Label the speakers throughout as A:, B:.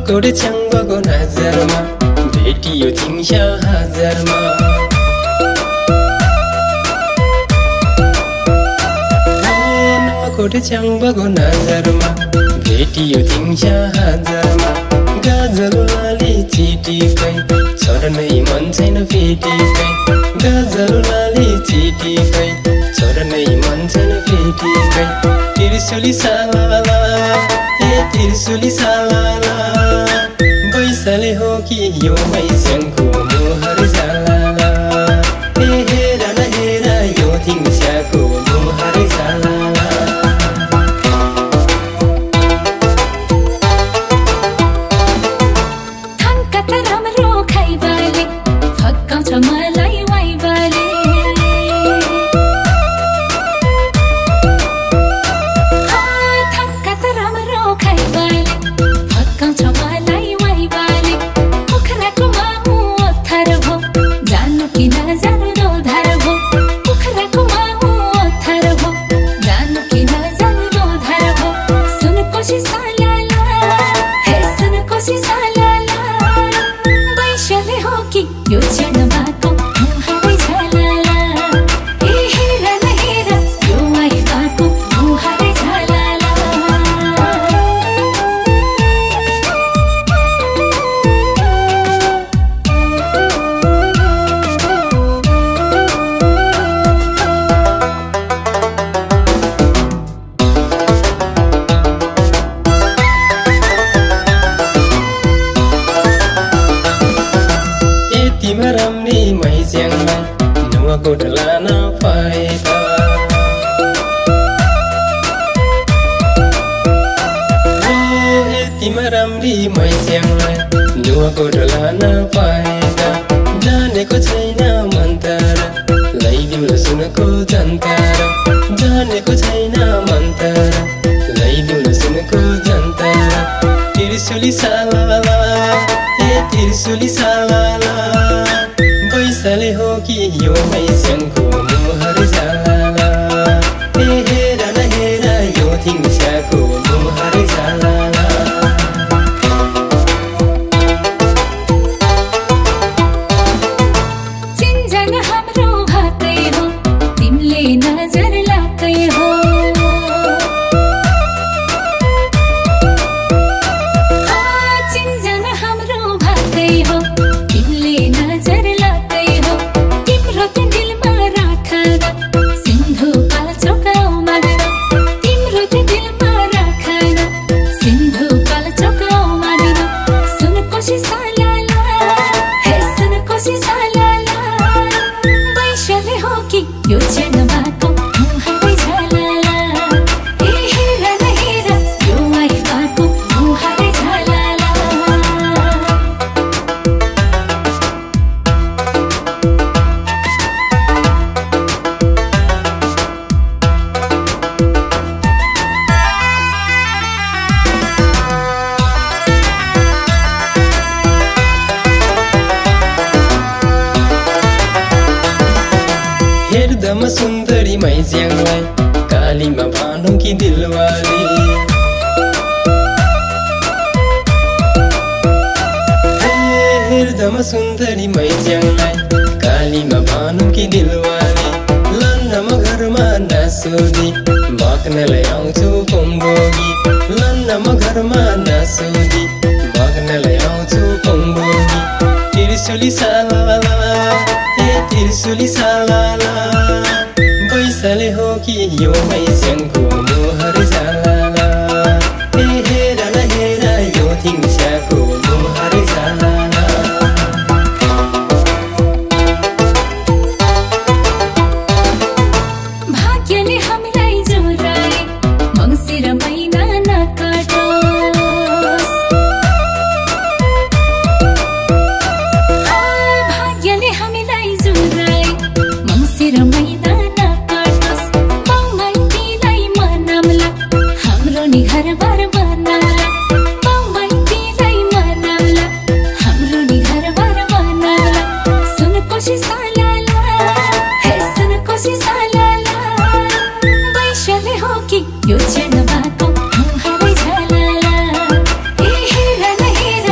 A: नुहाकोट छ्याङ्गको नजरमा भेटियो तिमीसा हजारमा नुहाकोट छ्याङ्गको नजरमा भेटियो तिमीसा हजारमा गाजल लाली चिटिकै छोड्नै मन छैन फेटिकै गाजल लाली चिटिकै छोड्नै मन छैन फेटिकै त्रिशुली सालाला त्रिशुली सालाला बैसले हो कि यो मैस्याङको मुहर जालाला हेर न हेर यो तिमीसाको मुहर जालाला तिमराम्री मैस्याङलाई नुहाकोट लान पाएका तिमराम्री मैस्याङलाई नुहाकोट लान पाएका जानेको छैन मन्तरा लैदिउला सुनको जन्तरा जानेको छैन मन्तरा लैदिउला सुनको जन्तरा त्रिशुली सालाला त्रिशुली सालाला बैसले हो कि यो मैस्याङको मुहर जालाला हेर न हेर यो तिमीसाको मुहर जालाला
B: चिन्जन हाम्रो हातै हो तिमीले नजर लाग्दै हो चिन्जन हाम्रो हातै हो तिमीले नजर लाग्दै हो तिम्रो त दिलमा राखना सिन्धु पाल चौकाउमा दिन तिम्रो त दिलमा राखना सिन्धु पाल चौकाउमा दिन सुनकोशी सालाला हे सुनकोशी सालाला बैसले हो कि यो चेनबाको मुहारै झालाला हेर न हेर यो आइबाको मुहारै झालाला
A: हेर्दामा सुन्दरी मैस्याङलाई कालीमा भानु कि दिलवाली हेर्दामा सुन्दरी मैस्याङलाई कालीमा भानु कि दिलवाली लन्नमा घरमा नासोदी भाग्नलाई आउँछु पम्बोगी लन्नमा घरमा नासोदी भाग्नलाई आउँछु पम्बोगी त्रिशुली सालाला त्रिशुली सालाला बैसले हो कि यो मैस्याङको मुहर जालाला हेर न हेर यो तिमीसाको मुहर जालाला
B: भाग्यले हामीलाई जोराए मङ्सिर महिना नकाटोस् भाग्यले हामीलाई जोराए मङ्सिर महिना नकाटोस् बाउमाइतीलाई मनाउला हाम्रो नि घरबार बनाउला बाउमाइतीलाई मनाउला हाम्रो नि घरबार बनाउला सुनकोशी सालाला हे सुनकोशी सालाला बैसले हो कि यो चेनबाको मुहारै झालाला हेर न हेर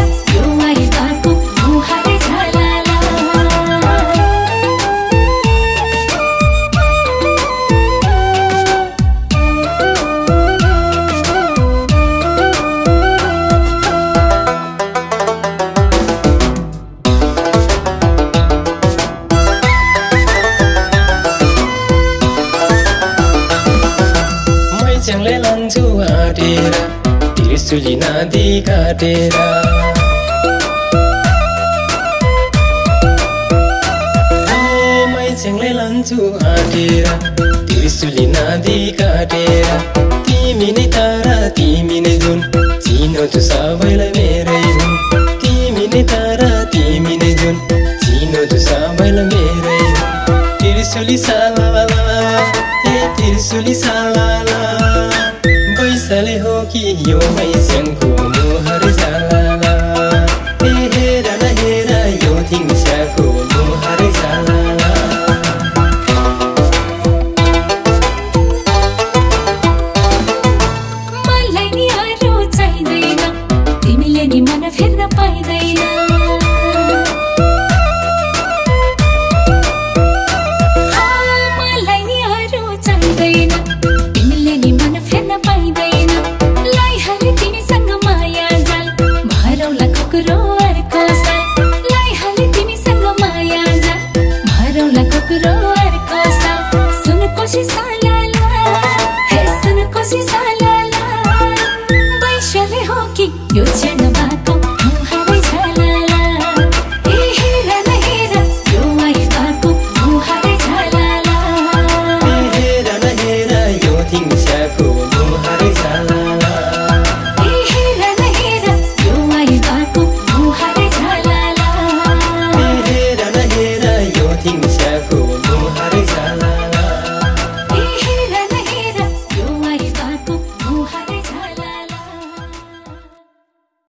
A: नदी काटेर मैच्याङलाई लान्छु आँटेर त्रिशुली नदी काटेर तिमी नै तारा तिमी नै जुन चिनो छु सबैलाई मेरै हुन् तिमी नै तारा तिमी नै जुन चिनो छु सबैलाई मेरै हुन् त्रिशुली सालाला ए त्रिशुली सालाला बैसाले हो कि यो मैच्याङको मुहार सालाला ए हेर न हेर यो थिङ्साको मुहार सालाला
B: मलाई नि अरू चाहिँदैन तिमीले नि मन फेर्न पाइँदैन मलाई नि अरू चाहिँदैन तिमीले नि मन फेर्न पाइँदैन लाइहाले तिमीसँग माया जाल भरौला कुकुरो अर्को साल लाइहाले तिमीसँग माया जाल भरौला कुकुरो अर्को साल सुन कोसी सालाला हे सुन कोसी